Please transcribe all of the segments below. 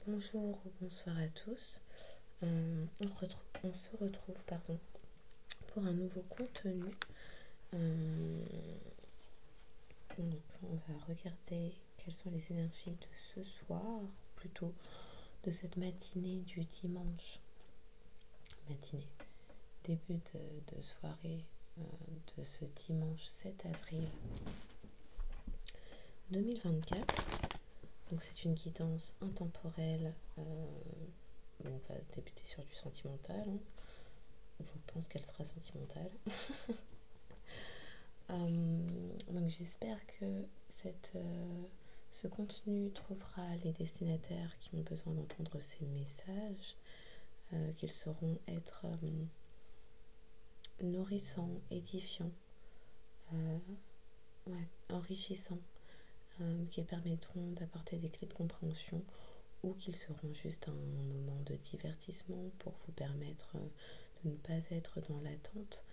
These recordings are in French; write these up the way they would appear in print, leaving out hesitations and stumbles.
Bonjour ou bonsoir à tous. On se retrouve pour un nouveau contenu. Donc, on va regarder quelles sont les énergies de ce soir, plutôt de cette matinée du dimanche. Début de soirée de ce dimanche 7 avril 2024. Donc c'est une guidance intemporelle. On va débuter sur du sentimental. Je pense qu'elle sera sentimentale. Donc j'espère que ce contenu trouvera les destinataires qui ont besoin d'entendre ces messages, qu'ils sauront être nourrissants, édifiants, enrichissants, qu'ils permettront d'apporter des clés de compréhension ou qu'ils seront juste un moment de divertissement pour vous permettre de ne pas être dans l'attente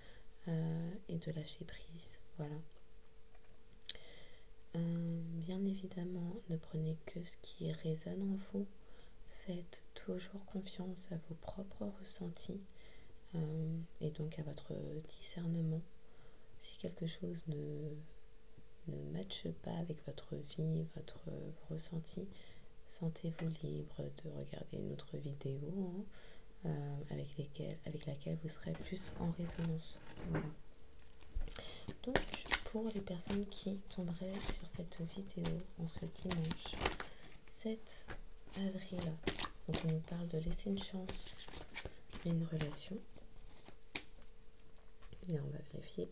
et de lâcher prise. Voilà. Bien évidemment, ne prenez que ce qui résonne en vous. Faites toujours confiance à vos propres ressentis et donc à votre discernement. Si quelque chose ne matche pas avec votre vie, votre ressenti, sentez-vous libre de regarder une autre vidéo avec laquelle vous serez plus en résonance. Voilà. Donc, pour les personnes qui tomberaient sur cette vidéo en ce dimanche 7 avril, donc on nous parle de laisser une chance à une relation. Et on va vérifier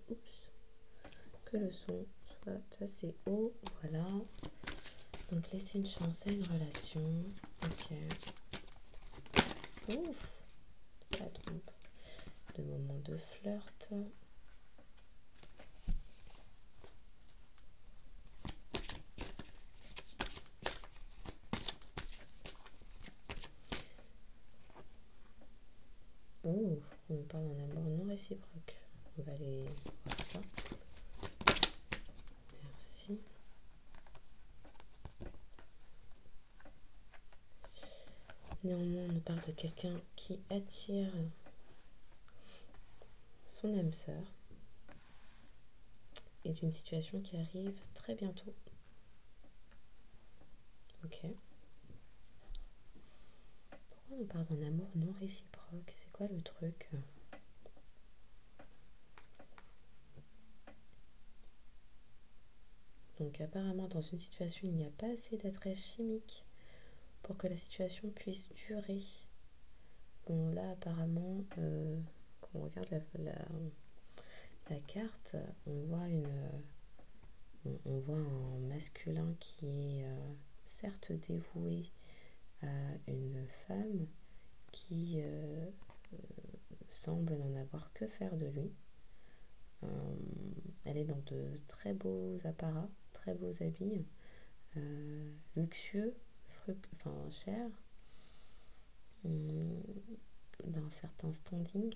que le son soit assez haut. Voilà. Donc laisser une chance à une relation. Ok. Ouf, ça trompe. De moments de flirt. Ouh, on parle d'un amour non réciproque. On va aller voir ça. Merci. Néanmoins, on nous parle de quelqu'un qui attire son âme sœur et d'une situation qui arrive très bientôt. Ok. Pourquoi on nous parle d'un amour non réciproque? C'est quoi le truc? Donc apparemment dans une situation il n'y a pas assez d'attrait chimique pour que la situation puisse durer. Bon là apparemment quand on regarde la carte, on voit un masculin qui est certes dévoué à une femme qui semble n'en avoir que faire de lui. Elle est dans de très beaux apparats, très beaux habits, luxueux, cher, d'un certain standing.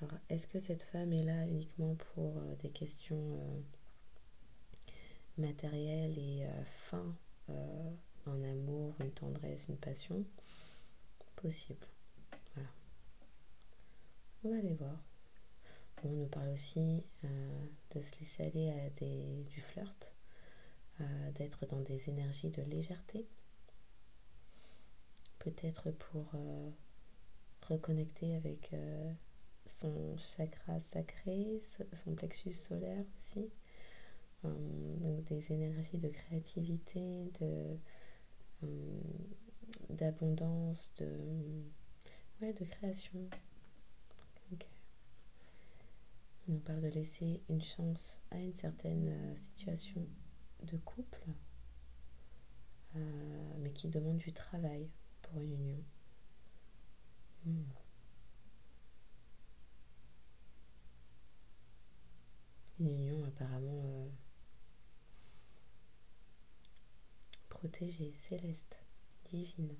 Alors, est-ce que cette femme est là uniquement pour des questions matérielles et un amour, une tendresse, une passion? Possible. Voilà. On va aller voir. On nous parle aussi de se laisser aller à du flirt, d'être dans des énergies de légèreté, peut-être pour reconnecter avec son chakra sacré, son plexus solaire aussi, donc des énergies de créativité, d'abondance, de création. Okay. On nous parle de laisser une chance à une certaine situation de couple, mais qui demande du travail pour une union. Une union apparemment protégée, céleste, divine.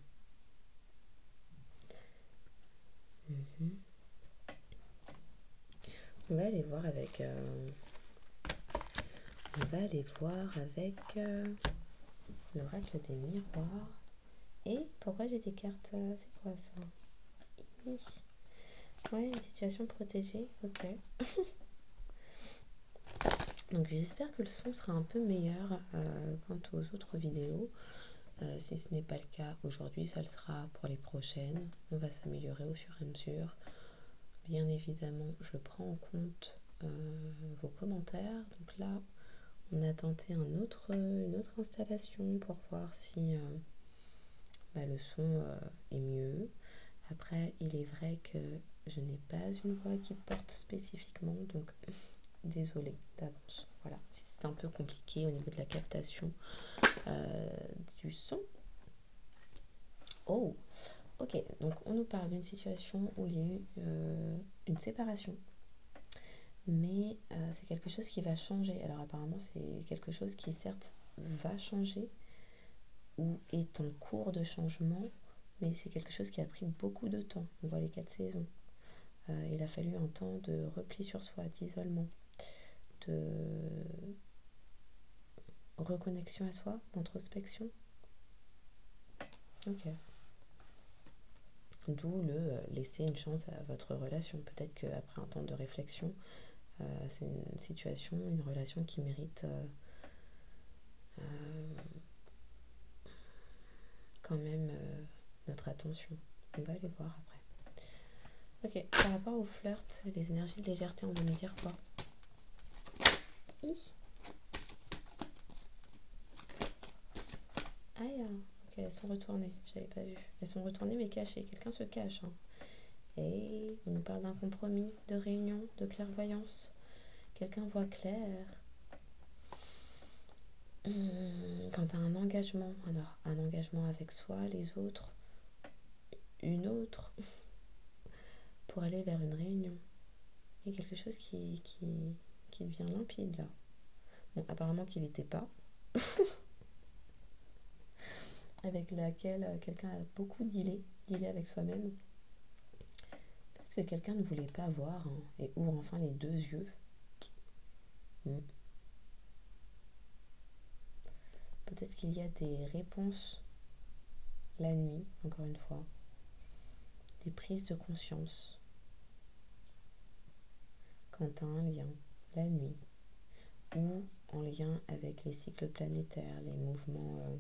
On va aller voir avec l'oracle des miroirs. Et pourquoi j'ai des cartes c'est quoi ça? Ouais, une situation protégée, ok. Donc j'espère que le son sera un peu meilleur quant aux autres vidéos. Si ce n'est pas le cas aujourd'hui, ça le sera pour les prochaines. On va s'améliorer au fur et à mesure. Bien évidemment, je prends en compte vos commentaires. Donc là, on a tenté une autre installation pour voir si le son est mieux. Après, il est vrai que je n'ai pas une voix qui porte spécifiquement, donc désolée d'avance. Voilà, si c'est un peu compliqué au niveau de la captation du son. Oh, ok, donc on nous parle d'une situation où il y a eu une séparation, mais c'est quelque chose qui va changer. Alors apparemment, c'est quelque chose qui certes va changer ou est en cours de changement, mais c'est quelque chose qui a pris beaucoup de temps. On voit les 4 saisons. Il a fallu un temps de repli sur soi, d'isolement, de reconnexion à soi, d'introspection. Ok. D'où le laisser une chance à votre relation. Peut-être qu'après un temps de réflexion, c'est une situation, une relation qui mérite quand même notre attention. On va aller voir après. Ok, par rapport au flirt, les énergies de légèreté, on va nous dire quoi? Aïe, ok, elles sont retournées, j'avais pas vu. Elles sont retournées mais cachées, quelqu'un se cache. Hein. Et on nous parle d'un compromis, de réunion, de clairvoyance. Quelqu'un voit clair. Quant à un engagement, alors un engagement avec soi, les autres, une autre, pour aller vers une réunion. Il y a quelque chose qui devient limpide là. Bon, apparemment qu'il n'était pas. Avec laquelle quelqu'un a beaucoup dealé avec soi-même. Peut-être que quelqu'un ne voulait pas voir hein, et ouvre enfin les deux yeux. Peut-être qu'il y a des réponses la nuit, encore une fois. Des prises de conscience quant à un lien la nuit ou en lien avec les cycles planétaires, les mouvements,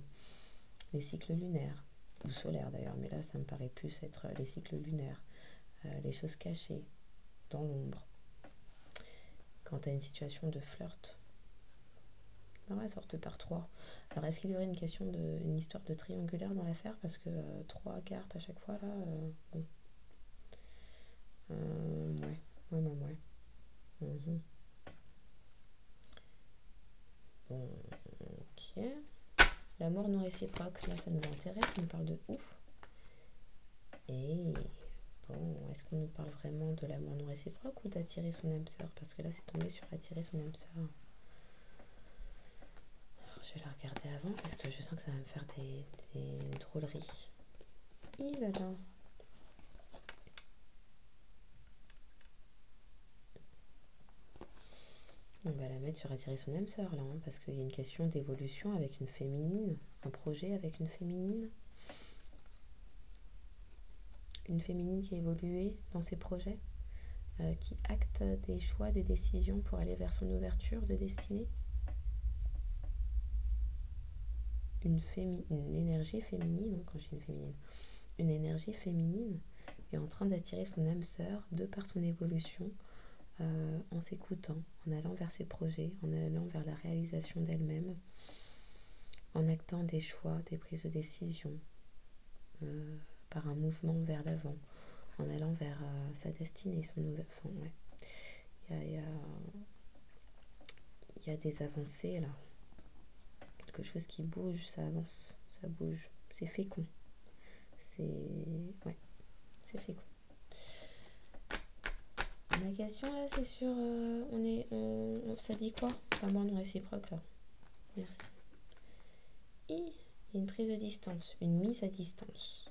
les cycles lunaires ou solaires d'ailleurs, mais là ça me paraît plus être les cycles lunaires, les choses cachées dans l'ombre. Quant à une situation de flirt, ouais, sortent par 3. Alors est-ce qu'il y aurait une histoire de triangulaire dans l'affaire parce que 3 cartes à chaque fois là, bon. Ouais. Bon, ok. L'amour non réciproque, là ça nous intéresse, on nous parle de ouf. Et bon, est-ce qu'on nous parle vraiment de l'amour non réciproque ou d'attirer son âme sœur? Parce que là c'est tombé sur attirer son âme sœur. Alors, je vais la regarder avant parce que je sens que ça va me faire des drôleries. Il là là. On va la mettre sur attirer son âme sœur là, hein, parce qu'il y a une question d'évolution avec une féminine, un projet avec une féminine. Une féminine qui a évolué dans ses projets, qui acte des choix, des décisions pour aller vers son ouverture de destinée. Une énergie féminine, quand je dis une féminine, une énergie féminine est en train d'attirer son âme sœur de par son évolution, en s'écoutant, en allant vers ses projets, en allant vers la réalisation d'elle-même, en actant des choix, des prises de décision, par un mouvement vers l'avant, en allant vers sa destinée, son ouverture. Ouais. Il y a des avancées là. Quelque chose qui bouge, ça avance, ça bouge. C'est fécond. C'est fécond. Ma question là, c'est sur ça dit quoi? L'amour non réciproque là. Merci. Et il y a une prise de distance, une mise à distance.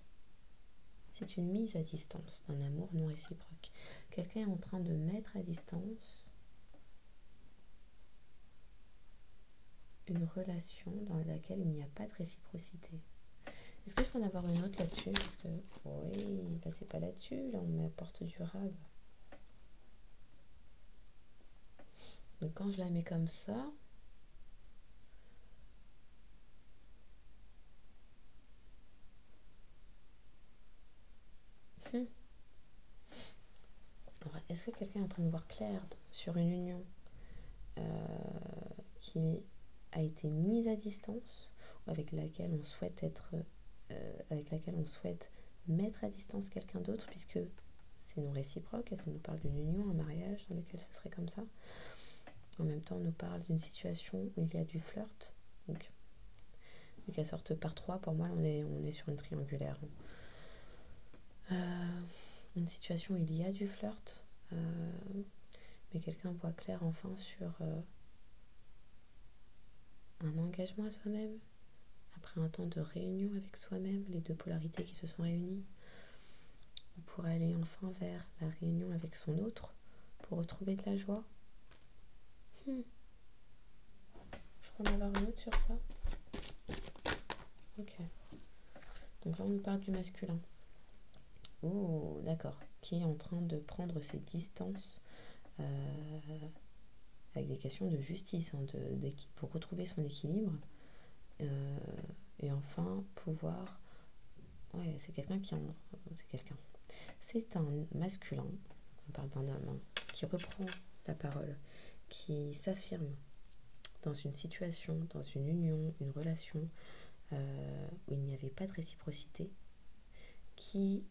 C'est une mise à distance d'un amour non réciproque. Quelqu'un est en train de mettre à distance une relation dans laquelle il n'y a pas de réciprocité. Est-ce que je peux en avoir une autre là-dessus? Parce que, oui, là c'est pas là-dessus, là on m'apporte durable. Donc quand je la mets comme ça, alors, est-ce que quelqu'un est en train de voir clair sur une union qui a été mise à distance, ou avec laquelle on souhaite mettre à distance quelqu'un d'autre, puisque c'est non réciproque? Est-ce qu'on nous parle d'une union, un mariage dans lequel ce serait comme ça? En même temps, on nous parle d'une situation où il y a du flirt. Donc, vu qu'elle sorte par 3, pour moi, on est sur une triangulaire. Une situation où il y a du flirt, mais quelqu'un voit clair enfin sur un engagement à soi-même, après un temps de réunion avec soi-même, les deux polarités qui se sont réunies, pour aller enfin vers la réunion avec son autre, pour retrouver de la joie. Je peux en avoir une autre sur ça. Ok. Donc là, on nous parle du masculin. Oh, d'accord. Qui est en train de prendre ses distances avec des questions de justice, pour retrouver son équilibre. Et enfin, pouvoir... Ouais, c'est quelqu'un qui en... C'est quelqu'un. C'est un masculin, on parle d'un homme, qui reprend la parole, qui s'affirme dans une situation, dans une union, une relation où il n'y avait pas de réciprocité, qui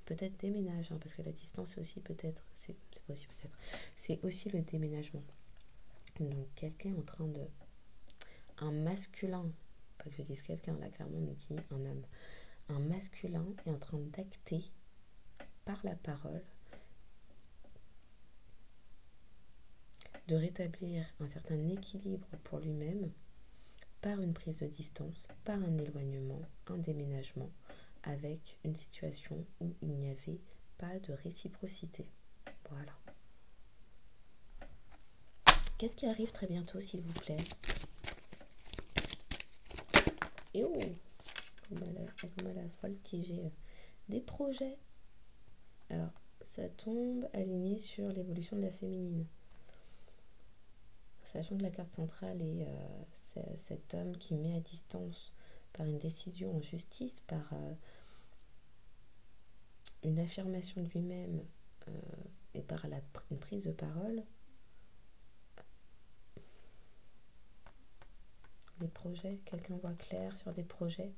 peut-être déménage, parce que la distance c'est aussi peut-être, c'est aussi le déménagement. Donc quelqu'un est en train de... Un masculin, pas que je dise quelqu'un, là clairement on nous dit un homme. Un masculin est en train d'acter par la parole de rétablir un certain équilibre pour lui-même par une prise de distance, par un éloignement, un déménagement, avec une situation où il n'y avait pas de réciprocité. Voilà. Qu'est-ce qui arrive très bientôt, s'il vous plaît? Et oh, comme à la voltiger. Des projets. Alors, ça tombe aligné sur l'évolution de la féminine. Sachant que la carte centrale est cet homme qui met à distance par une décision en justice, par une affirmation de lui-même et par une prise de parole. Des projets, quelqu'un voit clair sur des projets.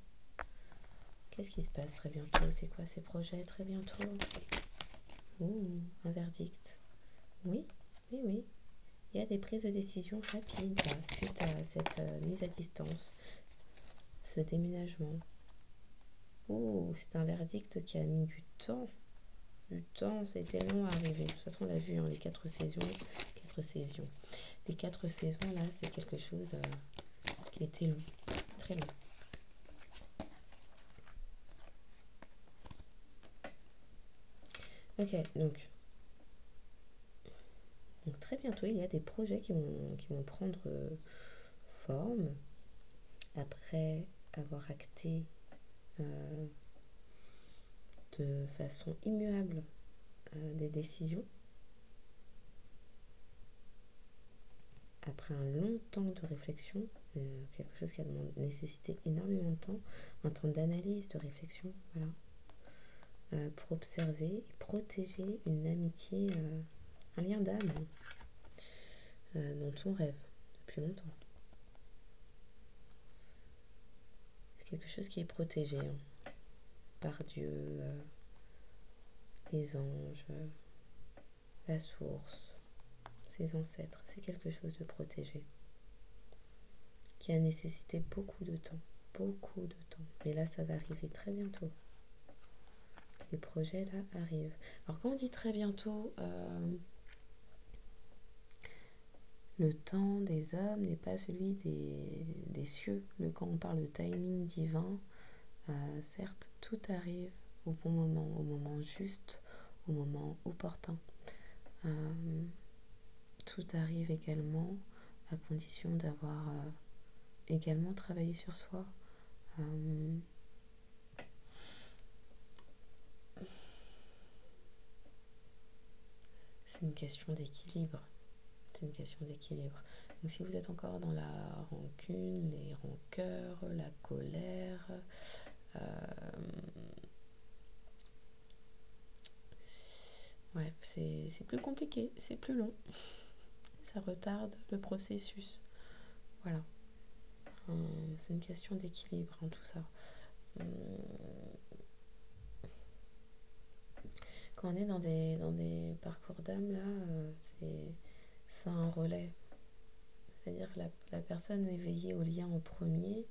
Qu'est-ce qui se passe très bientôt? C'est quoi ces projets très bientôt? Ouh, un verdict. Oui, oui, oui. Il y a des prises de décision rapides suite à cette mise à distance, ce déménagement. Ouh, c'est un verdict qui a mis du temps. C'était long à arriver. De toute façon, on l'a vu, les 4 saisons. Les 4 saisons, là, c'est quelque chose qui était long, très long. Ok, donc très bientôt, il y a des projets qui vont prendre forme après avoir acté de façon immuable des décisions. Après un long temps de réflexion, quelque chose qui a nécessité énormément de temps, un temps d'analyse, de réflexion, voilà, pour observer et protéger une amitié, un lien d'âme dont on rêve depuis longtemps. C'est quelque chose qui est protégé par Dieu, les anges, la source, ses ancêtres. C'est quelque chose de protégé qui a nécessité beaucoup de temps. Mais là, ça va arriver très bientôt. Les projets, là, arrivent. Alors, quand on dit très bientôt, le temps des hommes n'est pas celui des cieux. Quand on parle de timing divin, certes, tout arrive au bon moment, au moment juste, au moment opportun. Tout arrive également à condition d'avoir également travaillé sur soi. C'est une question d'équilibre. C'est une question d'équilibre. Donc si vous êtes encore dans la rancune, les rancœurs, la colère, ouais, c'est plus compliqué, c'est plus long. Ça retarde le processus. Voilà. C'est une question d'équilibre en tout ça. Quand on est dans des parcours d'âme, là, c'est un relais. C'est-à-dire que la personne éveillée au lien en premier,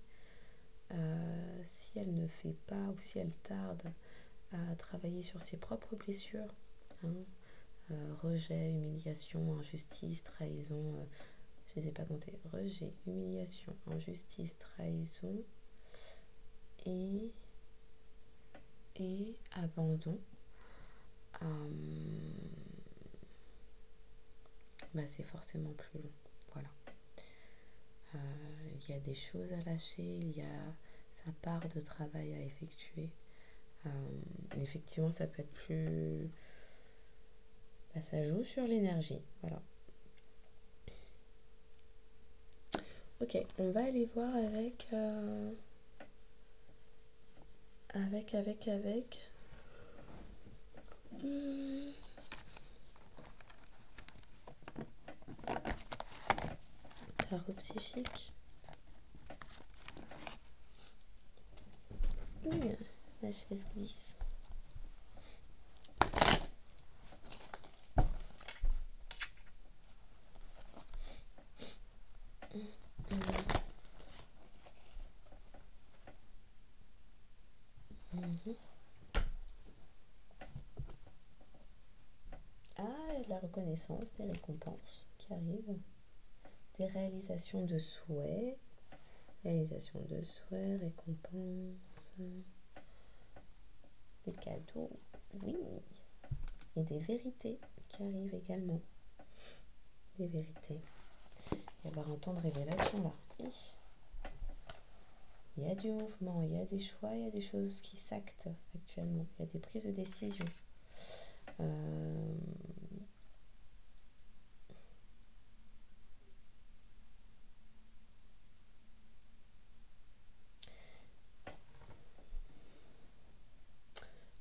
si elle ne fait pas ou si elle tarde à travailler sur ses propres blessures, hein, rejet, humiliation, injustice, trahison, je ne les ai pas comptés, rejet, humiliation, injustice, trahison et abandon, c'est forcément plus long. Voilà. Il y a des choses à lâcher, il y a sa part de travail à effectuer. Effectivement, ça peut être plus... ça joue sur l'énergie. Voilà. Ok, on va aller voir avec... Tarot psychique. La chaise glisse. Il y a de la reconnaissance, des récompenses qui arrivent, des réalisations de souhaits, récompenses, des cadeaux, oui, et des vérités qui arrivent également, des vérités. Il va y avoir un temps de révélation là. Il y a du mouvement, il y a des choix, il y a des choses qui s'actent actuellement, il y a des prises de décision.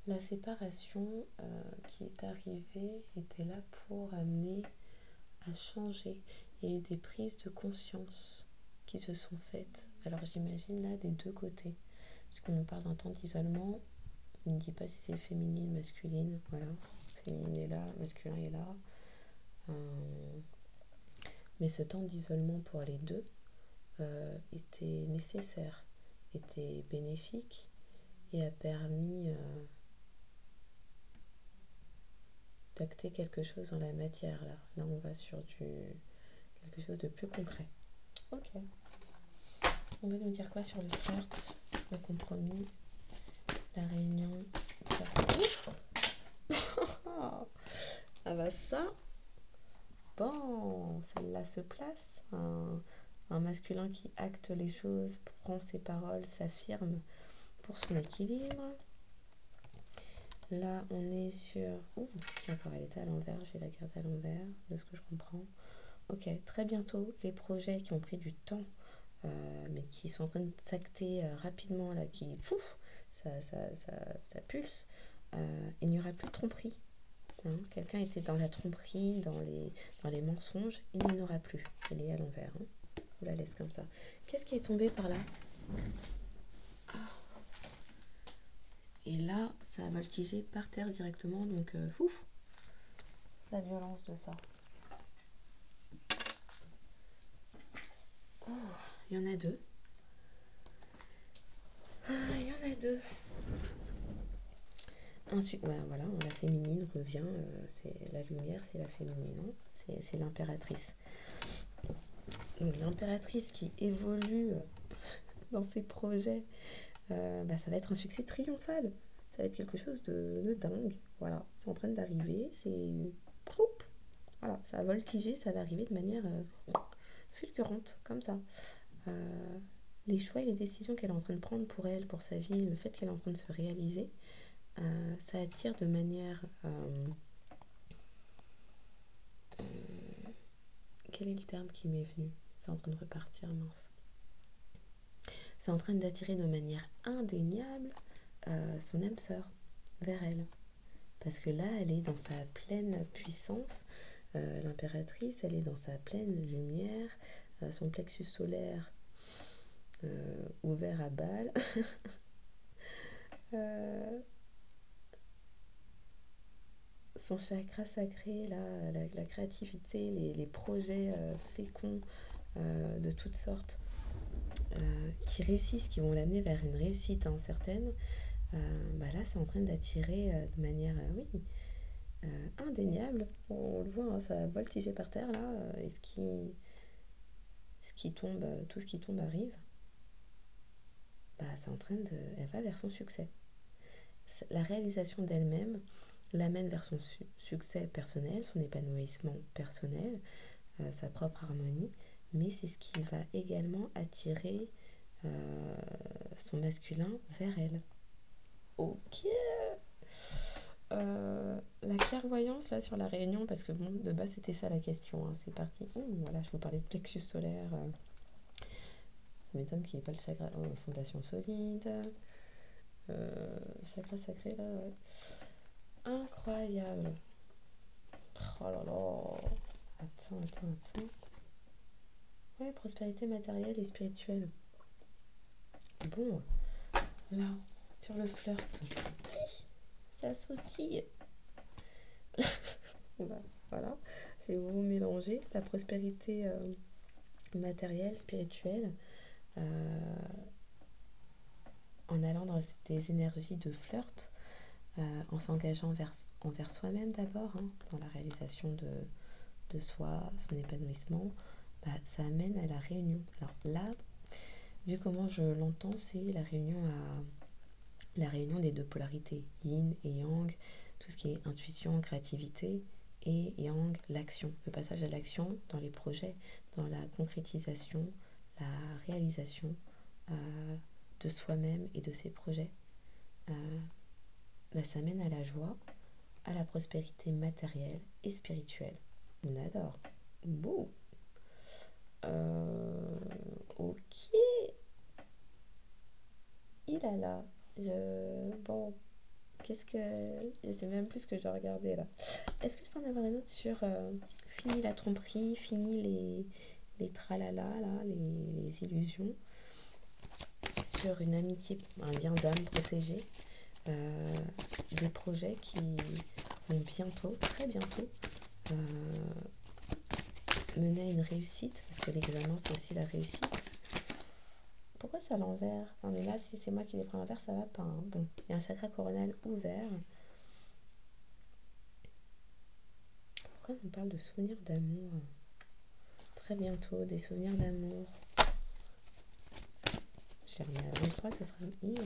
La séparation qui est arrivée était là pour amener à changer. Il y a eu des prises de conscience qui se sont faites. Alors j'imagine là des deux côtés. Puisqu'on nous parle d'un temps d'isolement, il ne dit pas si c'est féminine, masculine. Voilà, féminine est là, masculin est là. Mais ce temps d'isolement pour les deux était nécessaire, était bénéfique et a permis d'acter quelque chose dans la matière. Là on va sur quelque chose de plus concret. Ok. On veut nous dire quoi sur le flirt, le compromis, la réunion? Ça, bon, celle-là se place. Un masculin qui acte les choses, prend ses paroles, s'affirme pour son équilibre. Là, on est sur... encore, elle était à l'envers, je vais la garder à l'envers, de ce que je comprends. Ok, très bientôt, les projets qui ont pris du temps, mais qui sont en train de s'acter rapidement, là, qui... ça pulse. Il n'y aura plus de tromperie. Quelqu'un était dans la tromperie, dans les mensonges, il n'y en aura plus. Elle est à l'envers. On la laisse comme ça. Qu'est-ce qui est tombé par là? Et là, ça a voltigé par terre directement, donc la violence de ça. Il y en a deux. Ensuite, voilà, la féminine revient, c'est la lumière, c'est la féminine, c'est l'impératrice. Donc, l'impératrice qui évolue dans ses projets, ça va être un succès triomphal. Ça va être quelque chose de dingue. Voilà, c'est en train d'arriver, voilà, ça va voltiger, ça va arriver de manière fulgurante, comme ça. Les choix et les décisions qu'elle est en train de prendre pour elle, pour sa vie, le fait qu'elle est en train de se réaliser, ça attire de manière... quel est le terme qui m'est venu? C'est en train de repartir, mince. C'est en train d'attirer de manière indéniable son âme sœur vers elle. Parce que là, elle est dans sa pleine puissance. L'impératrice, elle est dans sa pleine lumière. Son plexus solaire ouvert à balle. Son chakra sacré, là, la créativité, les projets féconds de toutes sortes qui réussissent, qui vont l'amener vers une réussite certaine, là, c'est en train d'attirer de manière, oui, indéniable. On le voit, ça a voltigé par terre, là, et ce qui tombe, tout ce qui tombe arrive. C'est en train de... Elle va vers son succès. La réalisation d'elle-même l'amène vers son succès personnel, son épanouissement personnel, sa propre harmonie, mais c'est ce qui va également attirer son masculin vers elle. Ok. La clairvoyance là sur la réunion, parce que bon, de base c'était ça la question, c'est parti. Voilà, je vous parlais de plexus solaire. Ça m'étonne qu'il n'y ait pas le chakra. Fondation solide. Chakra sacré là, ouais. Incroyable. Oh là là. Attends. Ouais, prospérité matérielle et spirituelle. Bon, là, sur le flirt. Ça sautille. Voilà, je vais vous mélanger la prospérité matérielle, spirituelle, en allant dans des énergies de flirt, en s'engageant envers soi-même d'abord, dans la réalisation de soi, son épanouissement, ça amène à la réunion. Alors là, vu comment je l'entends, c'est la réunion des deux polarités, yin et yang, tout ce qui est intuition, créativité, et yang, l'action, le passage à l'action dans les projets, dans la concrétisation, la réalisation de soi-même et de ses projets. Ça mène à la joie, à la prospérité matérielle et spirituelle. On adore. Bouh. Ok. Il a là. Bon, qu'est-ce que... Je sais même plus ce que je dois regarder là. Est-ce que je peux en avoir une autre sur fini la tromperie, fini les tralala, là, les illusions, sur une amitié, un lien d'âme protégé, des projets qui vont bientôt, très bientôt, mener à une réussite, parce que l'examen c'est aussi la réussite. Pourquoi c'est à l'envers? Mais là, si c'est moi qui les prends à l'envers, ça va pas. Bon, il y a un chakra coronal ouvert. Pourquoi on parle de souvenirs d'amour? Très bientôt, des souvenirs d'amour. J'ai remis à 23, ce sera I là.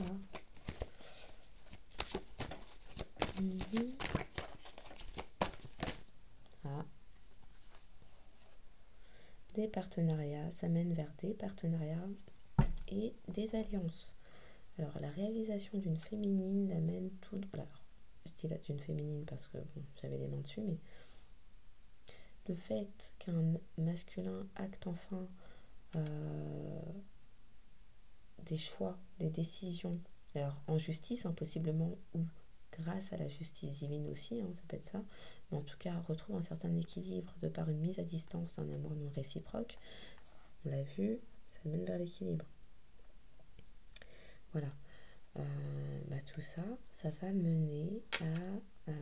Des partenariats, ça mène vers des partenariats et des alliances. Alors, la réalisation d'une féminine l'amène tout... Alors, je dis là d'une féminine parce que bon, j'avais les mains dessus, mais le fait qu'un masculin acte enfin des choix, des décisions, alors en justice possiblement, ou grâce à la justice divine aussi, ça peut être ça, mais en tout cas retrouve un certain équilibre de par une mise à distance, un amour non réciproque. On l'a vu, ça mène vers l'équilibre. Voilà. Tout ça, ça va mener à,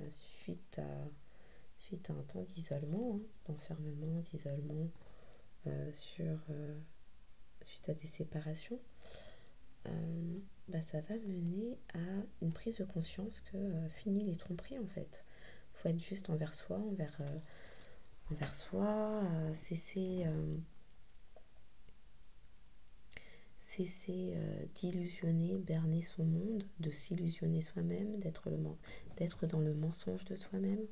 suite à un temps d'isolement, d'enfermement, d'isolement, suite à des séparations, ça va mener à une prise de conscience que fini les tromperies en fait. Il faut être juste envers soi, cesser d'illusionner, berner son monde, de s'illusionner soi-même, d'être dans le mensonge de soi-même.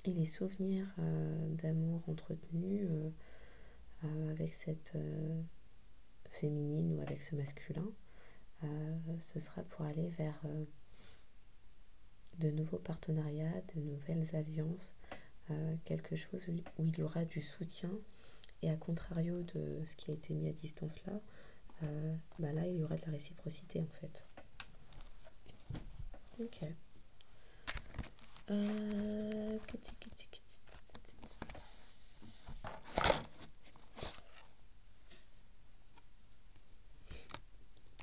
Et les souvenirs d'amour entretenus avec cette féminine ou avec ce masculin, ce sera pour aller vers de nouveaux partenariats, de nouvelles alliances, quelque chose où il y aura du soutien. Et à contrario de ce qui a été mis à distance là, là il y aura de la réciprocité en fait. Ok.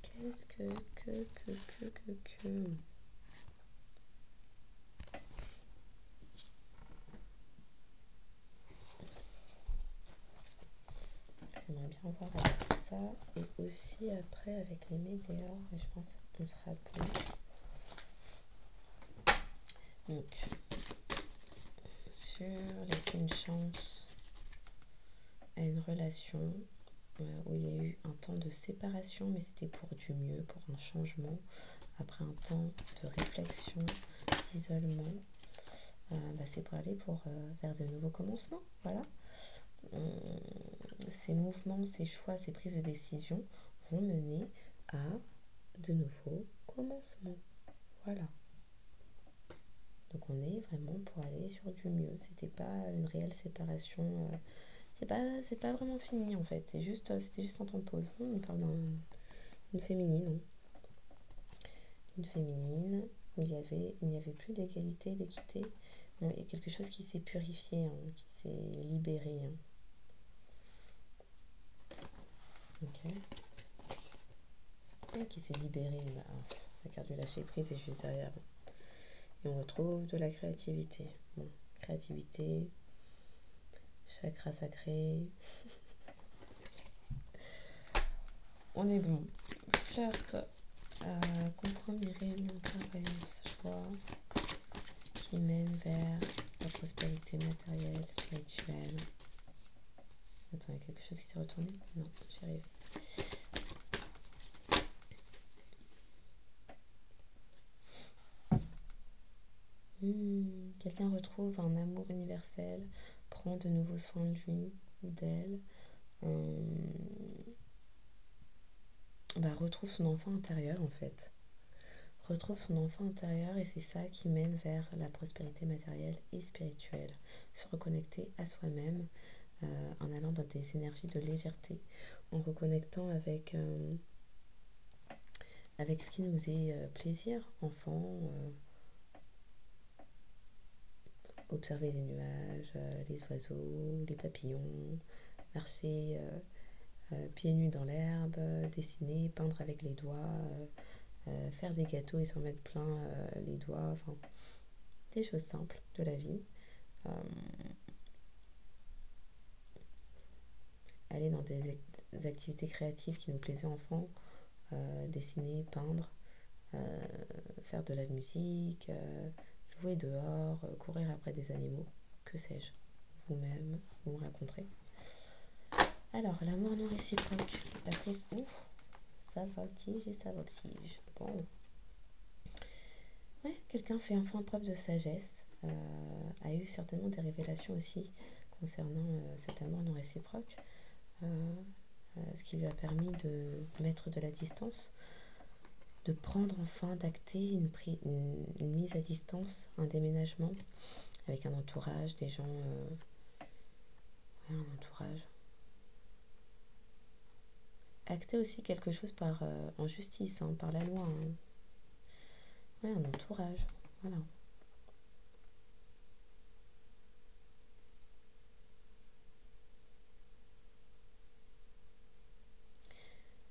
Qu'est-ce que... J'aimerais bien voir avec ça et aussi après avec les météores, et je pense qu'on sera bon. Donc, sur laisser une chance à une relation où il y a eu un temps de séparation, mais c'était pour du mieux, pour un changement, après un temps de réflexion, d'isolement, c'est pour aller vers de nouveaux commencements. Voilà. Ces mouvements, ces choix, ces prises de décision vont mener à de nouveaux commencements. Voilà. Donc on est vraiment pour aller sur du mieux. C'était pas une réelle séparation. C'est pas vraiment fini en fait. C'était juste un temps de pause. On parle d'une féminine. Une féminine où il n'y avait plus d'égalité, d'équité. Bon, il y a quelque chose qui s'est purifié, qui s'est libéré. Ok. Et qui s'est libéré. La carte du lâcher prise est juste derrière. Et on retrouve de la créativité. Bon, créativité, chakra sacré. On est bon. Flirt, compromis, réunion, prévoyance, choix, qui mène vers la prospérité matérielle, spirituelle. Attends, il y a quelque chose qui s'est retourné? Non, j'y arrive. Quelqu'un retrouve un amour universel, prend de nouveaux soins de lui ou d'elle, retrouve son enfant intérieur en fait. Retrouve son enfant intérieur et c'est ça qui mène vers la prospérité matérielle et spirituelle. Se reconnecter à soi-même en allant dans des énergies de légèreté, en reconnectant avec ce qui nous est plaisir, enfant, observer les nuages, les oiseaux, les papillons, marcher pieds nus dans l'herbe, dessiner, peindre avec les doigts, faire des gâteaux et s'en mettre plein les doigts, enfin des choses simples de la vie. Aller dans des activités créatives qui nous plaisaient enfant, dessiner, peindre, faire de la musique, jouer dehors, courir après des animaux, que sais-je, vous-même, vous me raconterez. Alors, l'amour non réciproque, la prise, ça voltige et ça voltige. Bon. Ouais, quelqu'un fait enfin preuve de sagesse, a eu certainement des révélations aussi concernant cet amour non réciproque, ce qui lui a permis de mettre de la distance, de prendre enfin, d'acter une mise à distance, un déménagement avec un entourage, des gens, un entourage. Acter aussi quelque chose en justice, par la loi. Ouais, un entourage, voilà.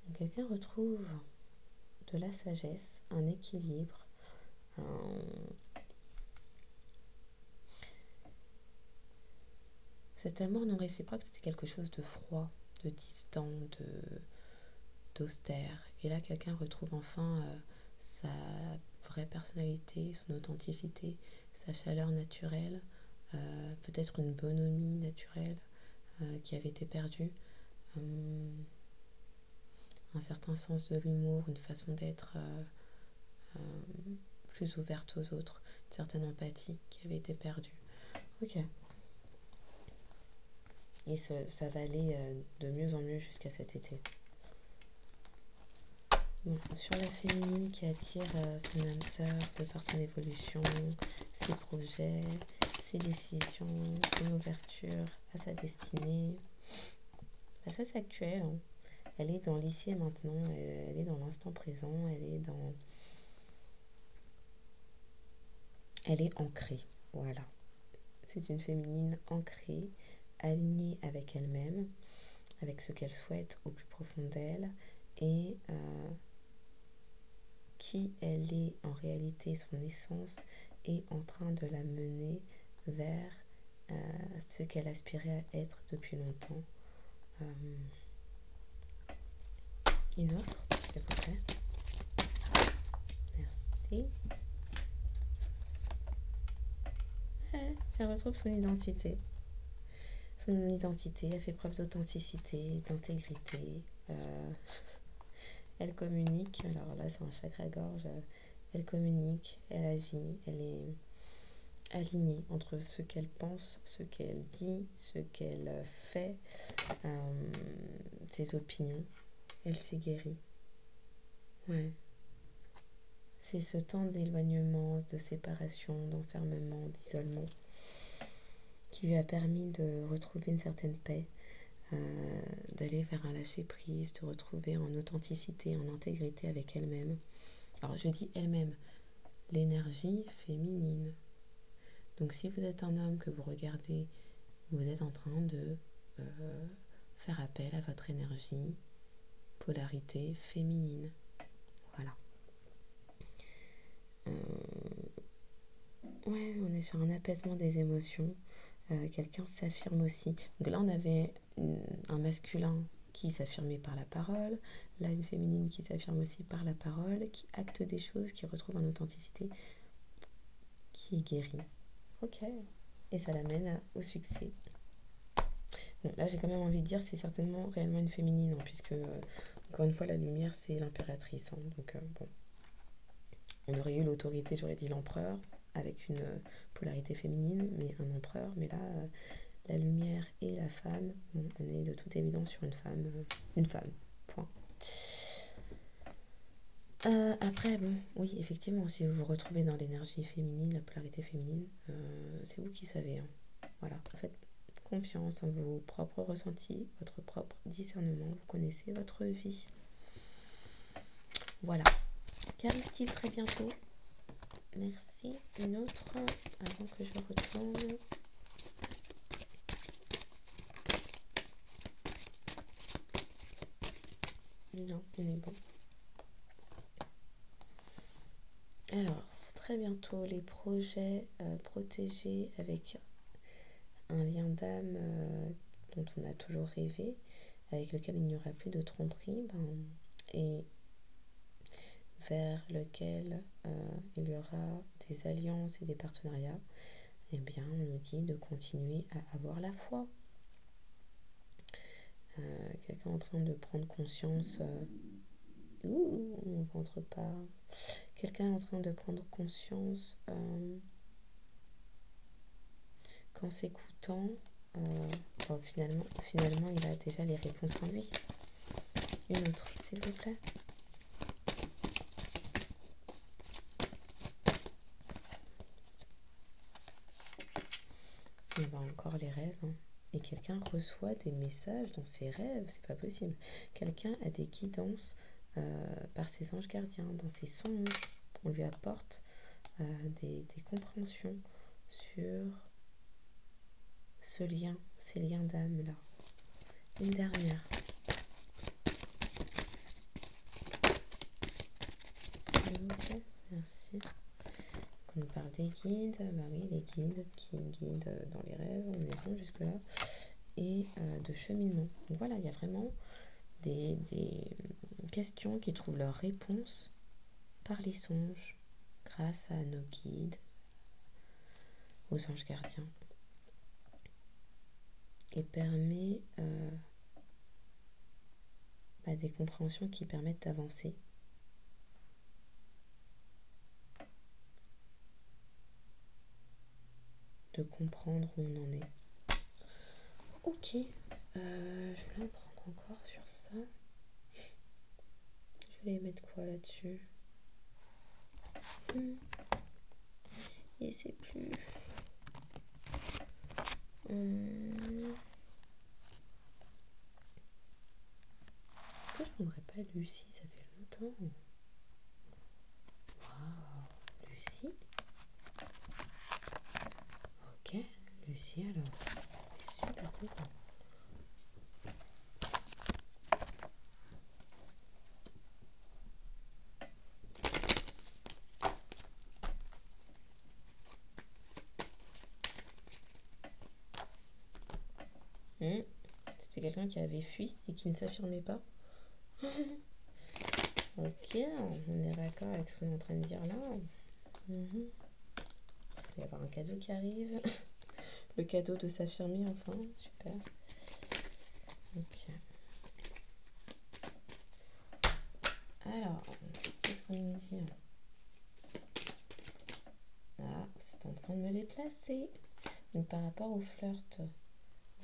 Donc, quelqu'un retrouve de la sagesse, un équilibre, cet amour non réciproque, c'était quelque chose de froid, de distant, d'austère. Et là, quelqu'un retrouve enfin sa vraie personnalité, son authenticité, sa chaleur naturelle, peut-être une bonhomie naturelle qui avait été perdue, un certain sens de l'humour, une façon d'être plus ouverte aux autres, une certaine empathie qui avait été perdue. Ok. Et ça va aller de mieux en mieux jusqu'à cet été. Bon, sur la féminine qui attire son âme sœur de par son évolution, ses projets, ses décisions, son ouverture à sa destinée. Bah, ça c'est actuel, hein. Elle est dans l'ici et maintenant, elle est dans l'instant présent, elle est ancrée. Voilà. C'est une féminine ancrée, alignée avec elle-même, avec ce qu'elle souhaite au plus profond d'elle et qui elle est en réalité, son essence est en train de la mener vers ce qu'elle aspirait à être depuis longtemps. Une autre, s'il vous plaît. Merci. Elle retrouve son identité. Son identité, elle fait preuve d'authenticité, d'intégrité. Elle communique. Alors là, c'est un chakra-gorge. Elle communique, elle agit, elle est alignée entre ce qu'elle pense, ce qu'elle dit, ce qu'elle fait, ses opinions. Elle s'est guérie. Ouais. C'est ce temps d'éloignement, de séparation, d'enfermement, d'isolement qui lui a permis de retrouver une certaine paix, d'aller vers un lâcher-prise, de retrouver en authenticité, en intégrité avec elle-même. Alors je dis elle-même, l'énergie féminine. Donc si vous êtes un homme que vous regardez, vous êtes en train de faire appel à votre énergie, polarité féminine. Voilà. Ouais, on est sur un apaisement des émotions. Quelqu'un s'affirme aussi. Donc là, on avait un masculin qui s'affirmait par la parole, là, une féminine qui s'affirme aussi par la parole, qui acte des choses, qui retrouve en authenticité, qui est guérie. Ok. Et ça l'amène au succès. Bon, là, j'ai quand même envie de dire c'est certainement réellement une féminine, hein, puisque, encore une fois, la lumière, c'est l'impératrice. Hein, donc, bon. On aurait eu l'autorité, j'aurais dit l'empereur, avec une polarité féminine, mais un empereur. Mais là, la lumière et la femme, bon, on est de toute évidence sur une femme, point. Après, bon, oui, effectivement, si vous vous retrouvez dans l'énergie féminine, la polarité féminine, c'est vous qui savez. Hein. Voilà, faites confiance en vos propres ressentis, votre propre discernement, vous connaissez votre vie. Voilà. Qu'arrive-t-il très bientôt? Merci. Une autre, avant que je retourne. Non, on est bon. Alors, très bientôt, les projets protégés avec un lien d'âme dont on a toujours rêvé, avec lequel il n'y aura plus de tromperie, et vers lequel il y aura des alliances et des partenariats, eh bien, on nous dit de continuer à avoir la foi. Quelqu'un en train de prendre conscience... mon ventre part. Quelqu'un est en train de prendre conscience qu'en s'écoutant, finalement, il a déjà les réponses en lui. Une autre, s'il vous plaît. Et ben encore les rêves. Hein. Et quelqu'un reçoit des messages dans ses rêves, c'est pas possible. Quelqu'un a des guidances par ses anges gardiens, dans ses songes. On lui apporte des compréhensions sur ce lien, ces liens d'âme là. Une dernière. S'il vous plaît, merci. On nous parle des guides, bah oui, les guides qui guident dans les rêves, on est bon jusque là, et de cheminement. Donc voilà, il y a vraiment des questions qui trouvent leur réponse par les songes, grâce à nos guides, aux anges gardiens, et permet des compréhensions qui permettent d'avancer. de comprendre où on en est. Ok, je voulais en prendre encore sur ça. Je voulais mettre quoi là-dessus? Et c'est plus... Pourquoi je prendrais pas Lucie? Ça fait longtemps. Waouh, Lucie? Ok, Lucie alors. Je suis super contente. C'était quelqu'un qui avait fui et qui ne s'affirmait pas. Ok, on est d'accord avec ce qu'on est en train de dire là. Il va y avoir un cadeau qui arrive. Le cadeau de s'affirmer enfin, super. Ok. Alors, qu'est-ce qu'on nous dit? Ah, c'est en train de me les placer. Donc par rapport au flirt,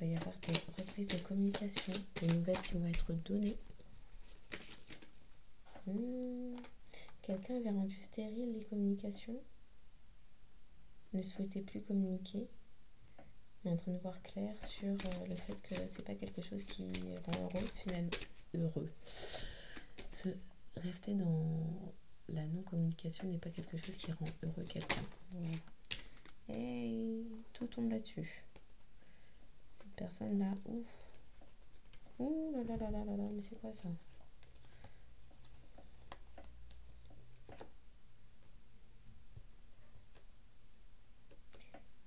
il va y avoir des reprises de communication, des nouvelles qui vont être données. Quelqu'un avait rendu stérile les communications, ne souhaitait plus communiquer, mais en train de voir clair sur le fait que c'est pas quelque chose qui rend heureux, finalement. Heureux. Rester dans la non-communication n'est pas quelque chose qui rend heureux quelqu'un. Voilà. Et tout tombe là-dessus. Cette personne-là, ouf. Ouh là là là là là là, mais c'est quoi ça?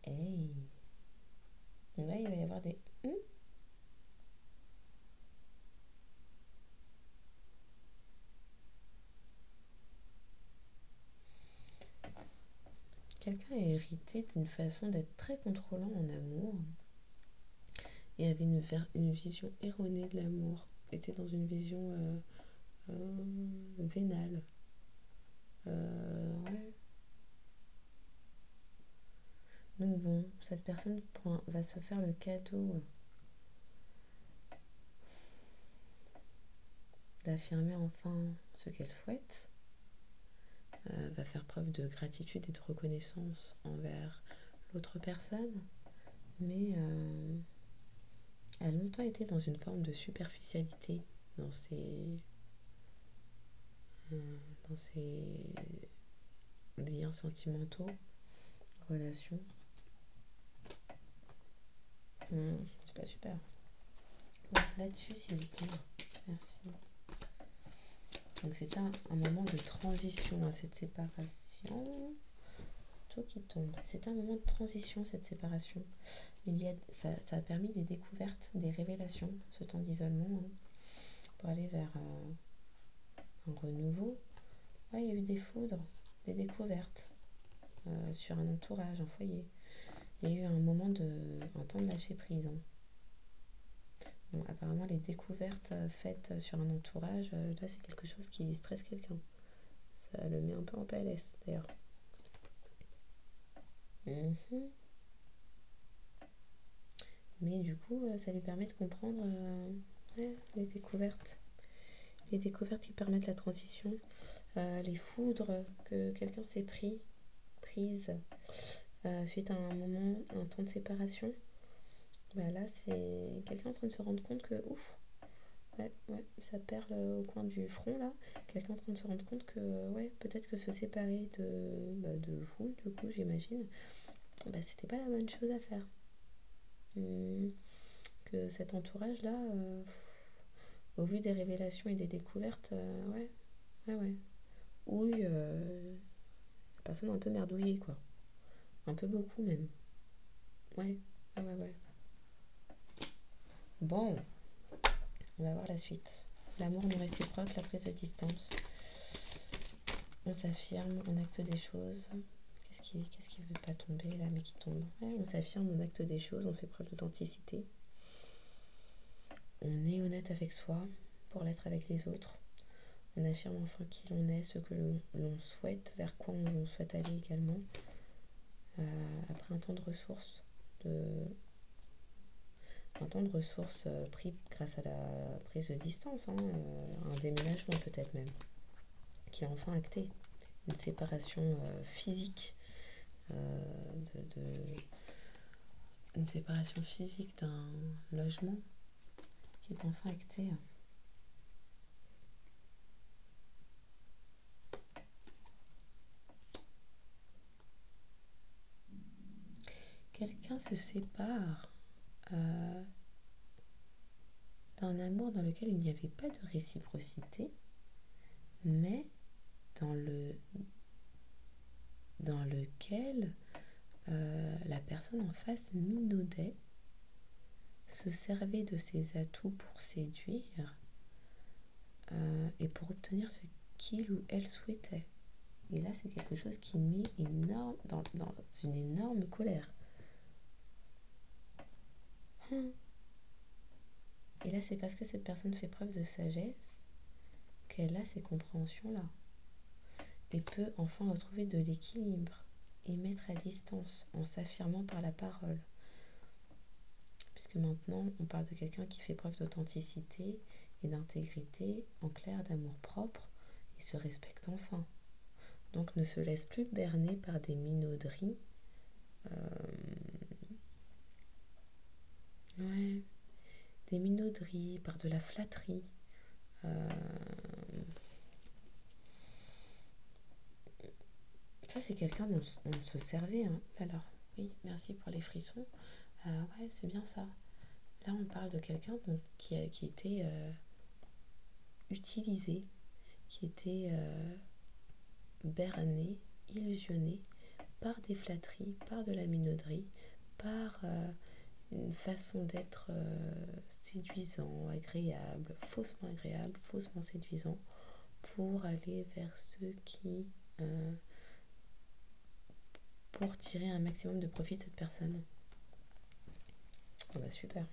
Hey. Donc là, il va y avoir des... Quelqu'un est hérité d'une façon d'être très contrôlant en amour et avait une vision erronée de l'amour. Était dans une vision vénale. Ouais. Donc bon, cette personne va se faire le cadeau d'affirmer enfin ce qu'elle souhaite, va faire preuve de gratitude et de reconnaissance envers l'autre personne, mais a longtemps été dans une forme de superficialité dans ses liens sentimentaux, relations. C'est pas super. Donc là-dessus, s'il vous plaît. Merci. Donc c'est un moment de transition à cette séparation. Tout qui tombe. C'est un moment de transition, cette séparation. Ça a permis des découvertes, des révélations, ce temps d'isolement, pour aller vers un renouveau. Ouais, il y a eu des foudres, des découvertes sur un entourage, un foyer. Il y a eu un temps de lâcher prise. Bon, apparemment, les découvertes faites sur un entourage, là, c'est quelque chose qui stresse quelqu'un. Ça le met un peu en PLS, d'ailleurs. Mais du coup, ça lui permet de comprendre les découvertes. Les découvertes qui permettent la transition. Les foudres que quelqu'un s'est prise suite à un temps de séparation. Bah là, c'est quelqu'un en train de se rendre compte que, ouf, ouais, ça perle au coin du front là. Quelqu'un en train de se rendre compte que, ouais, peut-être que se séparer de vous, du coup, j'imagine, bah, c'était pas la bonne chose à faire. Que cet entourage là, au vu des révélations et des découvertes, ouais. Ouille, la personne un peu merdouillée, quoi. Un peu beaucoup même. Ouais. Bon, on va voir la suite. L'amour non réciproque, la prise de distance. On s'affirme, on acte des choses. Qu'est-ce qui veut pas tomber là, mais qui tombe? Ouais, on s'affirme, on acte des choses, on fait preuve d'authenticité. On est honnête avec soi pour l'être avec les autres. On affirme enfin qui l'on est, ce que l'on souhaite, vers quoi on souhaite aller également. après un temps de ressources, pris grâce à la prise de distance, hein, un déménagement peut-être même, qui est enfin acté, une séparation physique, une séparation physique d'un logement qui est enfin actée. Quelqu'un se sépare d'un amour dans lequel il n'y avait pas de réciprocité, mais dans lequel la personne en face minaudait, se servait de ses atouts pour séduire et pour obtenir ce qu'il ou elle souhaitait. Et là, c'est quelque chose qui met dans une énorme colère. Et là, c'est parce que cette personne fait preuve de sagesse qu'elle a ces compréhensions-là. Et peut enfin retrouver de l'équilibre et mettre à distance en s'affirmant par la parole. Puisque maintenant, on parle de quelqu'un qui fait preuve d'authenticité et d'intégrité, en clair, d'amour propre, et se respecte enfin. Donc ne se laisse plus berner par des minauderies. Des minauderies, par de la flatterie. Ça, c'est quelqu'un dont on se servait. Hein. Alors, oui, merci pour les frissons. Ouais, c'est bien ça. Là, on parle de quelqu'un qui était utilisé, qui était berné, illusionné par des flatteries, par de la minauderie, par une façon d'être séduisant, agréable, faussement séduisant, pour aller vers ceux qui... pour tirer un maximum de profit de cette personne. Oh bah super.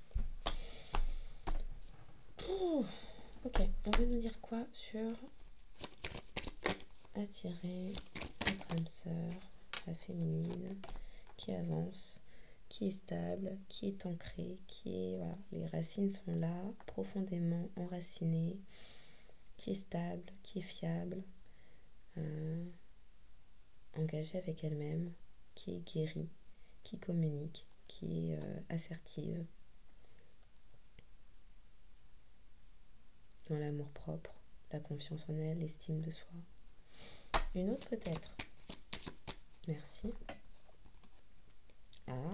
Ok, on veut nous dire quoi sur attirer notre âme sœur, la féminine, qui avance, qui est stable, qui est ancrée, voilà, les racines sont là, profondément enracinées, qui est stable, qui est fiable, engagée avec elle-même, qui est guérie, qui communique, qui est assertive, dans l'amour propre, la confiance en elle, l'estime de soi. Une autre peut-être. Merci. Ah,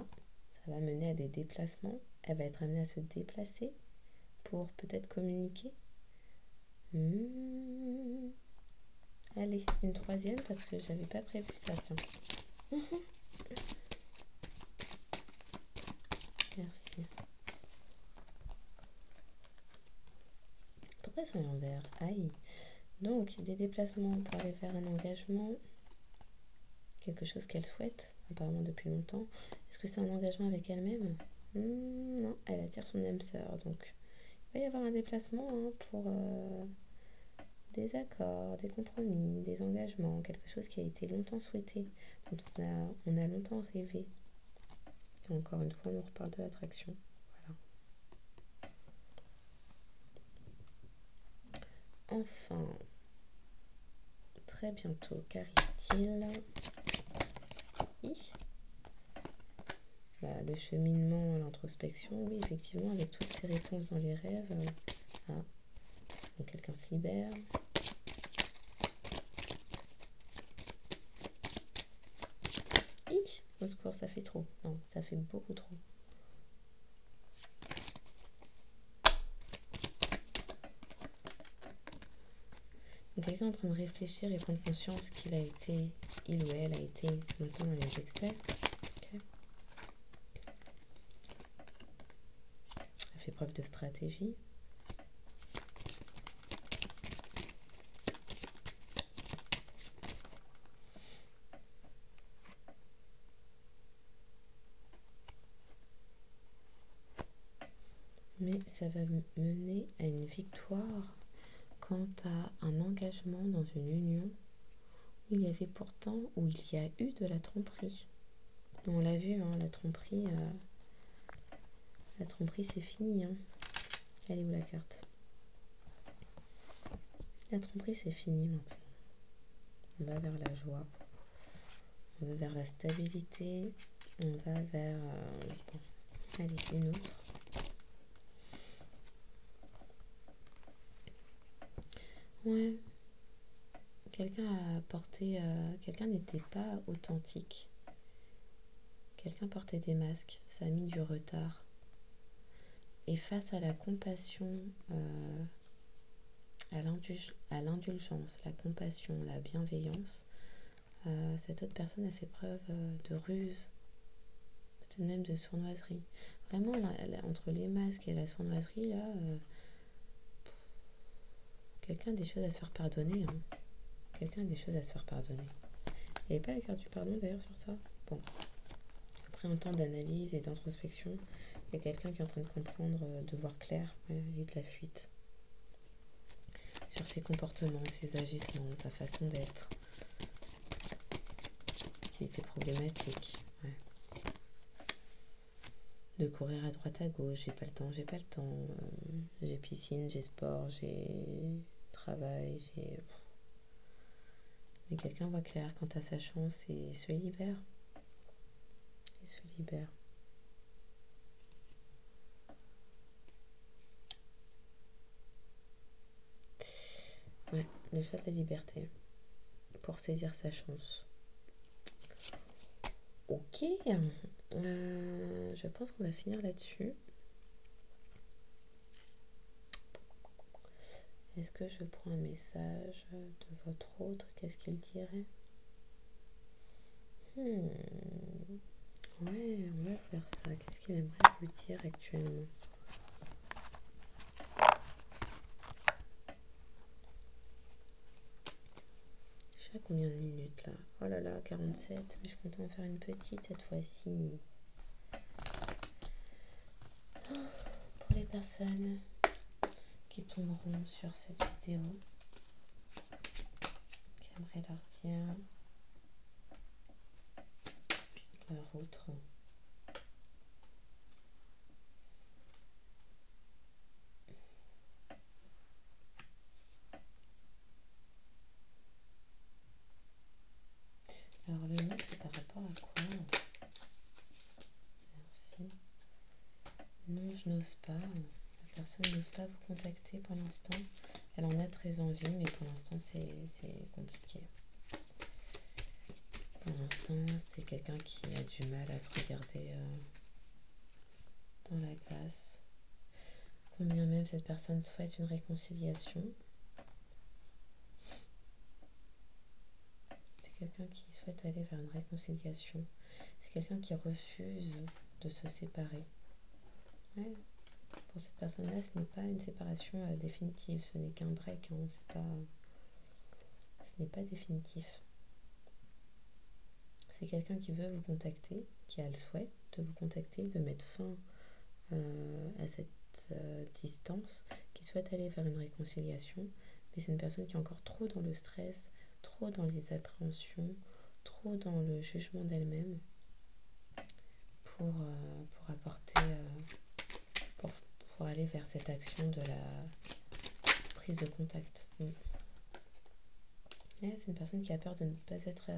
ça va mener à des déplacements. Elle va être amenée à se déplacer pour peut-être communiquer. Allez, une troisième parce que j'avais pas prévu ça, tiens. Merci. Pourquoi elles sont à l'envers? Aïe. Donc, des déplacements pour aller vers un engagement. Quelque chose qu'elle souhaite, apparemment depuis longtemps. Est-ce que c'est un engagement avec elle-même? Non, elle attire son âme sœur. Donc, il va y avoir un déplacement pour des accords, des compromis, des engagements, quelque chose qui a été longtemps souhaité, dont on a longtemps rêvé. Et encore une fois, on reparle de l'attraction. Voilà. Enfin, très bientôt, qu'arrive-t-il? Le cheminement, l'introspection, oui, effectivement, avec toutes ces réponses dans les rêves. Donc quelqu'un se libère. Au secours, ça fait trop. Non, ça fait beaucoup trop. Donc quelqu'un est en train de réfléchir et prendre conscience il ou elle a été longtemps dans les excès. Okay. A fait preuve de stratégie. Mais ça va mener à une victoire quant à un engagement dans une union où il y a eu de la tromperie. On l'a vu, hein, la tromperie c'est fini. Hein. Elle est où la carte? La tromperie c'est fini maintenant. On va vers la joie. On va vers la stabilité. On va vers... bon, allez, une autre. Ouais. Quelqu'un n'était pas authentique. Quelqu'un portait des masques. Ça a mis du retard. Et face à la compassion, à l'indulgence, la compassion, la bienveillance, cette autre personne a fait preuve de ruse, peut-être même de sournoiserie. Vraiment, entre les masques et la sournoiserie, là, quelqu'un a des choses à se faire pardonner. Hein. Quelqu'un a des choses à se faire pardonner. Il n'y avait pas la carte du pardon d'ailleurs sur ça? Bon. Après un temps d'analyse et d'introspection, il y a quelqu'un qui est en train de comprendre, de voir clair. Ouais, il y a eu de la fuite. Sur ses comportements, ses agissements, sa façon d'être, qui était problématique. Ouais. De courir à droite à gauche, j'ai pas le temps, j'ai piscine, j'ai sport, j'ai travail, Mais quelqu'un voit clair quant à sa chance et se libère. Il se libère. Ouais, le choix de la liberté. Pour saisir sa chance. Ok. Je pense qu'on va finir là-dessus. Est-ce que je prends un message de votre autre? Qu'est-ce qu'il dirait? Ouais, on va faire ça. Qu'est-ce qu'il aimerait vous dire actuellement? Je sais combien de minutes là? Oh là là, 47. Mais je compte en faire une petite cette fois-ci. Pour les personnes qui tomberont sur cette vidéo, j'aimerais leur dire leur autre. Alors le nom c'est par rapport à quoi? Merci. Non, je n'ose pas. La personne n'ose pas vous contacter pour l'instant. Elle en a très envie, mais pour l'instant c'est compliqué. Pour l'instant, c'est quelqu'un qui a du mal à se regarder dans la glace. Combien même cette personne souhaite une réconciliation. C'est quelqu'un qui souhaite aller vers une réconciliation. C'est quelqu'un qui refuse de se séparer. Ouais. Pour cette personne-là, ce n'est pas une séparation définitive. Ce n'est qu'un break. Hein. Ce n'est pas définitif. C'est quelqu'un qui veut vous contacter, qui a le souhait de vous contacter, de mettre fin à cette distance, qui souhaite aller vers une réconciliation, mais c'est une personne qui est encore trop dans le stress, trop dans les appréhensions, trop dans le jugement d'elle-même pour apporter, pour aller vers cette action de la prise de contact. Ouais, c'est une personne qui a peur de ne pas être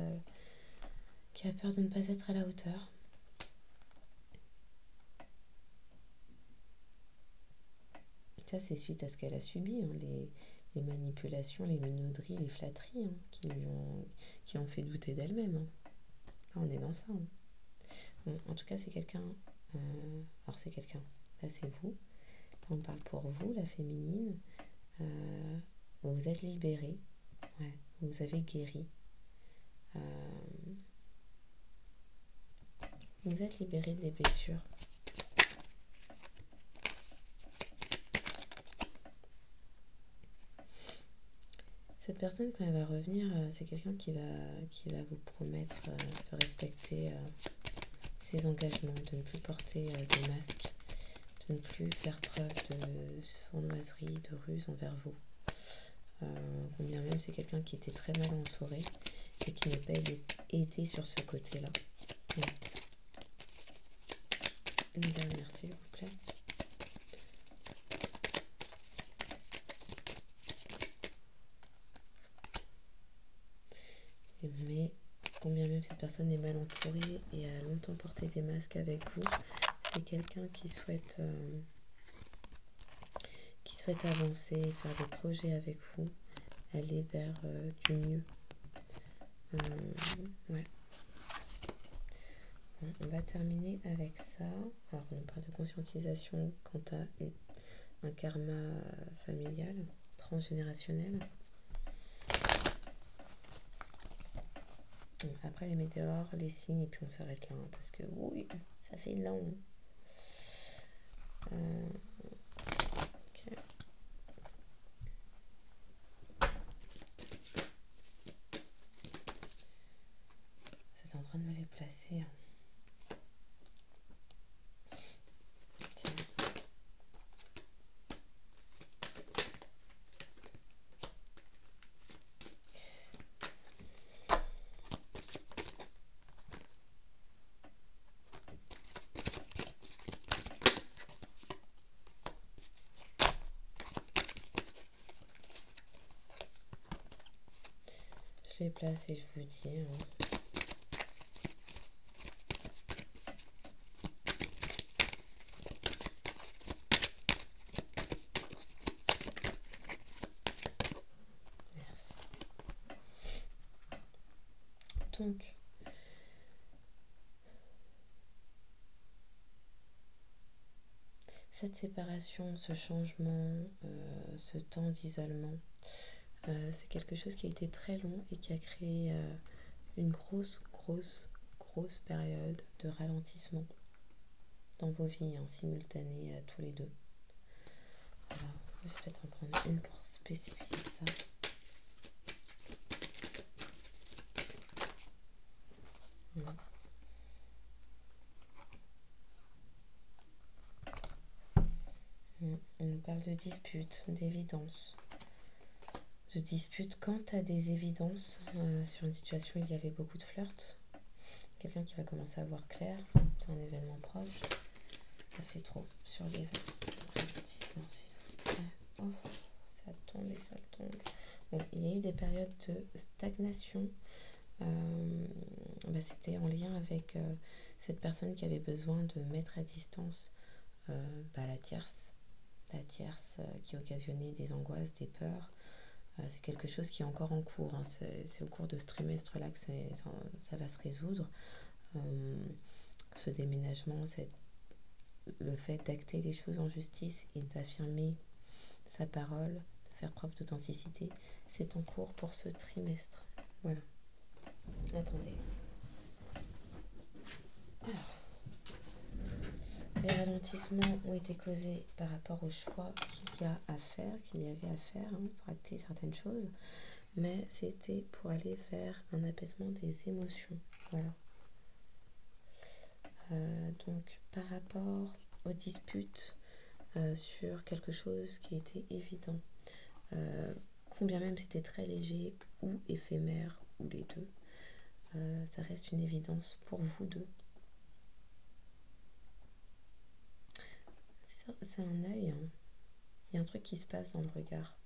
à la hauteur. Ça, c'est suite à ce qu'elle a subi, hein, les manipulations, les minauderies, les flatteries qui ont fait douter d'elle-même. Hein. Là, on est dans ça. Hein. Bon, en tout cas, c'est quelqu'un. Alors, c'est quelqu'un. Là, c'est vous. Là, on parle pour vous, la féminine. Vous vous êtes libérée. Ouais, vous avez guéri. Vous êtes libérée des blessures. Cette personne, quand elle va revenir, c'est quelqu'un qui va vous promettre de respecter ses engagements, de ne plus porter de masque, de ne plus faire preuve de sournoiserie, de ruse envers vous. Combien même c'est quelqu'un qui était très mal entouré et qui n'est pas aidé sur ce côté-là. Ouais. une dernière s'il vous plaît. Mais combien même cette personne est mal entourée et a longtemps porté des masques avec vous, c'est quelqu'un qui souhaite avancer, faire des projets avec vous, aller vers du mieux. Ouais. Bon, on va terminer avec ça. Alors, on parle de conscientisation quant à un karma familial, transgénérationnel. Bon, après les météores, les signes, et puis on s'arrête là, hein, parce que oui, ça fait long. Ok. C'est en train de me les placer. Je les place et je vous dis. Merci. Donc, cette séparation, ce changement, ce temps d'isolement, c'est quelque chose qui a été très long et qui a créé une grosse période de ralentissement dans vos vies simultanées à tous les deux. Alors, je vais peut-être en prendre une pour spécifier ça. On parle de dispute, d'évidence. De dispute quant à des évidences. Sur une situation où il y avait beaucoup de flirt. Quelqu'un qui va commencer à voir clair. C'est un événement proche. Ça fait trop sur les ralentissement, s'il vous plaît. Oh, ça tombe et ça tombe. Bon, il y a eu des périodes de stagnation. C'était en lien avec cette personne qui avait besoin de mettre à distance la tierce qui occasionnait des angoisses, des peurs. C'est quelque chose qui est encore en cours. C'est au cours de ce trimestre-là que ça va se résoudre. Ce déménagement, le fait d'acter les choses en justice et d'affirmer sa parole, de faire preuve d'authenticité, c'est en cours pour ce trimestre. Voilà. Attendez. Alors, les ralentissements ont été causés par rapport au choix qu'il y avait à faire pour acter certaines choses, mais c'était pour aller vers un apaisement des émotions. Voilà. Donc, par rapport aux disputes sur quelque chose qui était évident, combien même c'était très léger ou éphémère, ou les deux, ça reste une évidence pour vous deux. C'est un œil. Il y a un truc qui se passe dans le regard.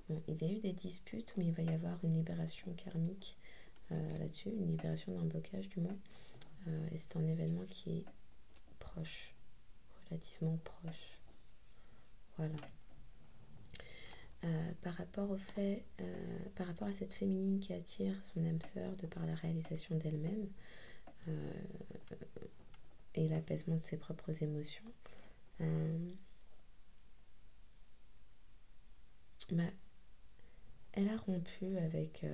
Bon, il y a eu des disputes, mais il va y avoir une libération karmique là-dessus, une libération d'un blocage du moins. Et c'est un événement qui est proche, relativement proche. Voilà. Par rapport à cette féminine qui attire son âme sœur de par la réalisation d'elle-même et l'apaisement de ses propres émotions, elle a rompu avec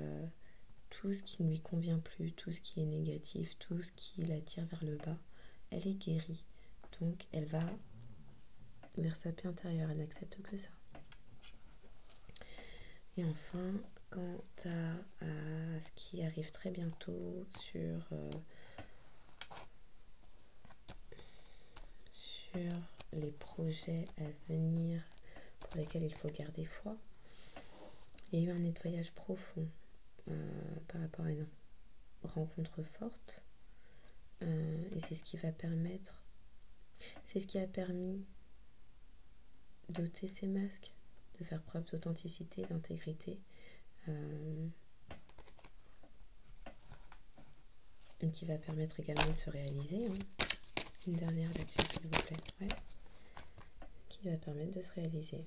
tout ce qui ne lui convient plus, tout ce qui est négatif, tout ce qui l'attire vers le bas. Elle est guérie, donc elle va vers sa paix intérieure, elle n'accepte que ça. Et enfin, quant à ce qui arrive très bientôt sur les projets à venir pour lesquels il faut garder foi, il y a eu un nettoyage profond par rapport à une rencontre forte et c'est ce qui va permettre C'est ce qui a permis d'ôter ces masques, de faire preuve d'authenticité, d'intégrité, et qui va permettre également de se réaliser. Une dernière là-dessus, s'il vous plaît. Ouais. Qui va permettre de se réaliser.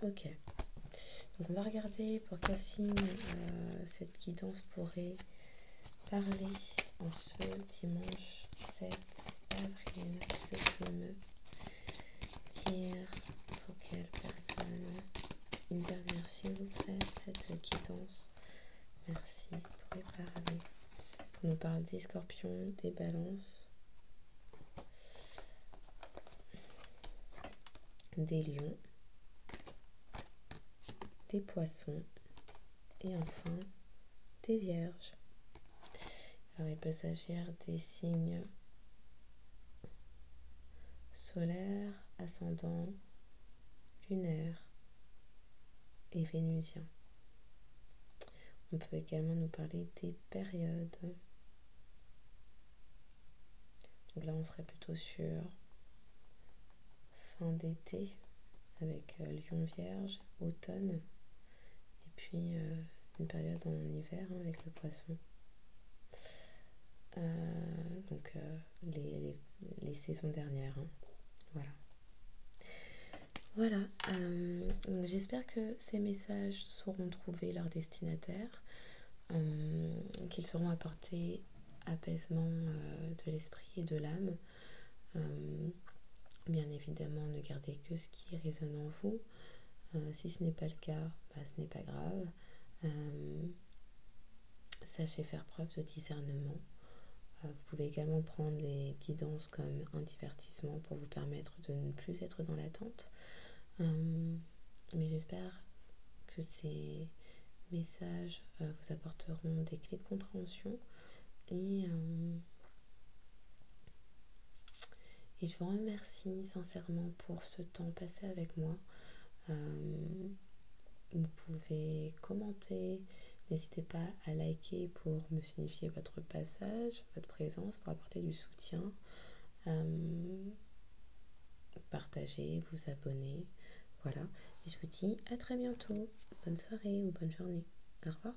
Ok. Donc on va regarder pour quel signe cette guidance pourrait parler en ce dimanche 7 avril. Que je me dire pour quelle personne. Une dernière, s'il vous plaît, cette guidance. Merci pour y parler. On nous parle des scorpions, des balances, des lions, des poissons et enfin des vierges. Alors il peut s'agir des signes solaires, ascendants, lunaires et vénusiens. On peut également nous parler des périodes. Donc là on serait plutôt sur fin d'été avec lion vierge, automne et puis une période en hiver avec le poisson. Donc les saisons dernières. Voilà. Voilà. Donc j'espère que ces messages sauront trouver leur destinataire, qu'ils sauront apporter apaisement de l'esprit et de l'âme. Bien évidemment, ne gardez que ce qui résonne en vous. Si ce n'est pas le cas, ce n'est pas grave. Sachez faire preuve de discernement. Vous pouvez également prendre les guidances comme un divertissement pour vous permettre de ne plus être dans l'attente. Mais j'espère que ces messages vous apporteront des clés de compréhension et je vous remercie sincèrement pour ce temps passé avec moi. Vous pouvez commenter, n'hésitez pas à liker pour me signifier votre passage, votre présence, pour apporter du soutien. Partagez, vous abonner. Voilà. Et je vous dis à très bientôt. Bonne soirée ou bonne journée. Au revoir.